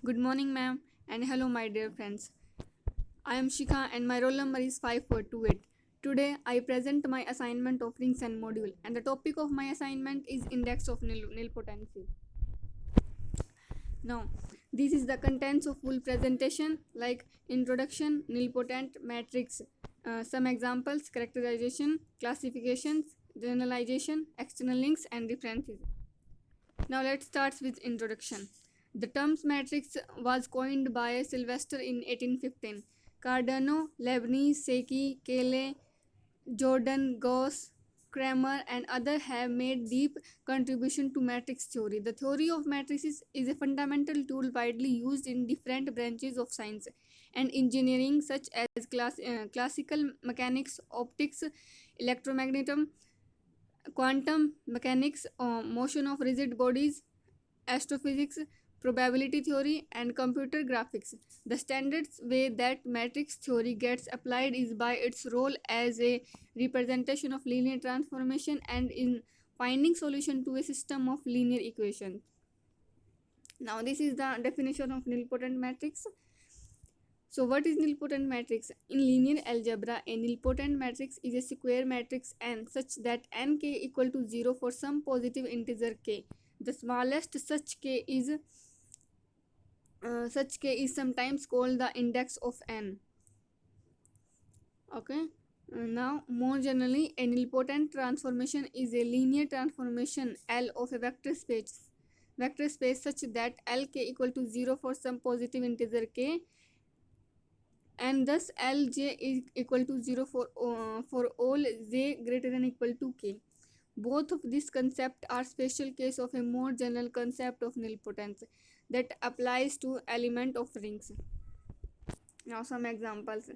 Good morning, ma'am, and hello, my dear friends. I am Shikha, and my roll number is 5428. Today, I present my assignment of rings and module, and the topic of my assignment is index of nilpotency. Now, this is the contents of full presentation like introduction, nilpotent matrix, some examples, characterization, classifications, generalization, external links, and references. Now let's start with introduction. The term matrix was coined by Sylvester in 1815. Cardano, Leibniz, Secchi, Cayley, Jordan, Gauss, Kramer, and others have made deep contribution to matrix theory. The theory of matrices is a fundamental tool widely used in different branches of science and engineering, such as classical mechanics, optics, electromagnetism, quantum mechanics, motion of rigid bodies, astrophysics, probability theory, and computer graphics. The standard way that matrix theory gets applied is by its role as a representation of linear transformation and in finding solution to a system of linear equations. Now, this is the definition of nilpotent matrix. So, what is nilpotent matrix? In linear algebra, a nilpotent matrix is a square matrix n such that nk equal to 0 for some positive integer k. The smallest such k is sometimes called the index of n. Okay. Now, more generally, a nilpotent transformation is a linear transformation L of a vector space such that Lk equal to 0 for some positive integer k, and thus Lj is equal to 0 for all j greater than equal to k. Both of these concepts are special case of a more general concept of nilpotence that applies to element of rings. Now some examples.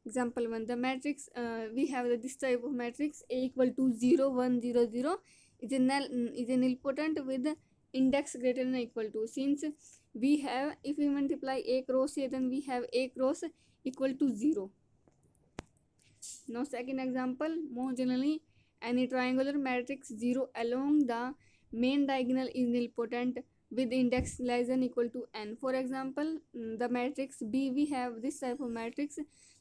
Example 1, the matrix, we have this type of matrix A equal to 0 1 0 0 is a nilpotent with index greater than or equal to. Since we have, if we multiply A cross A, then we have A cross equal to 0. Now second example, more generally, any triangular matrix 0 along the main diagonal is nilpotent with index less than equal to n. For example, the matrix B, we have this type of matrix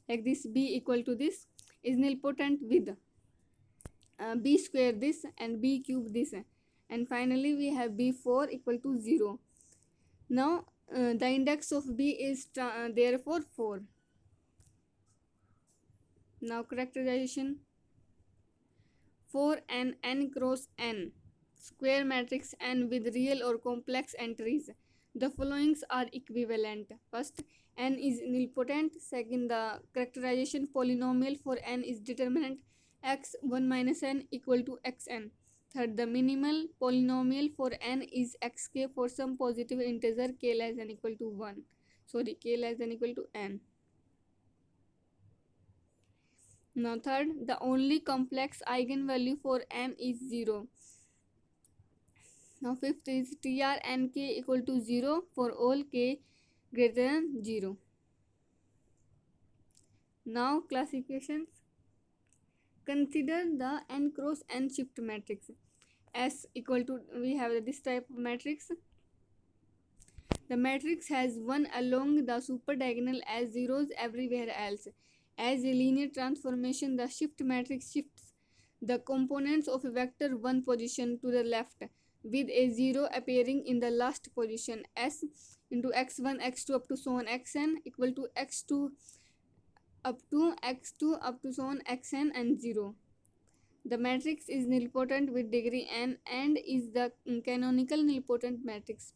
like this, B equal to this is nilpotent with B square this and B cube this, and finally we have B4 equal to 0. Now the index of B is therefore 4. Now characterization. For an n cross n square matrix n with real or complex entries, the followings are equivalent. First, n is nilpotent. Second, the characterization polynomial for n is determinant x1 minus n equal to xn. Third, the minimal polynomial for n is xk for some positive integer k less than equal to 1. K less than equal to n. Now third, the only complex eigenvalue for m is 0. Now fifth is tr n k equal to 0 for all k greater than 0. Now classifications. Consider the n cross n shift matrix. S equal to, we have this type of matrix. The matrix has 1 along the super diagonal as zeros everywhere else. As a linear transformation, the shift matrix shifts the components of a vector one position to the left, with a 0 appearing in the last position. S into x1, x2 up to so on xn equal to x2 up to so on xn and 0. The matrix is nilpotent with degree n and is the canonical nilpotent matrix.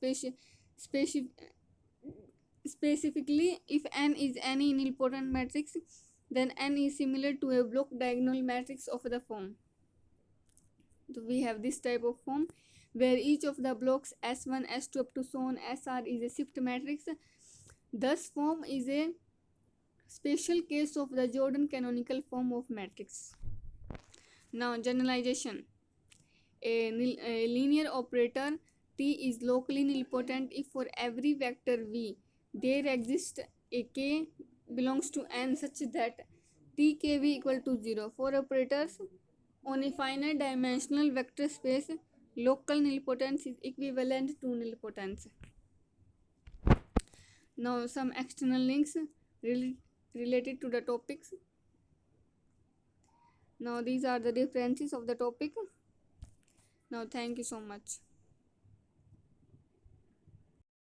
Specifically, if n is any nilpotent matrix, then n is similar to a block diagonal matrix of the form. So we have this type of form where each of the blocks S1, S2 up to so on SR is a shift matrix. Thus form is a special case of the Jordan canonical form of matrix. Now generalization. A linear operator T is locally nilpotent if for every vector V there exists a k belongs to n such that tkv equal to 0. For operators on a finite dimensional vector space, local nilpotence is equivalent to nilpotence. Now some external links related to the topics. Now these are the differences of the topic. Now thank you so much.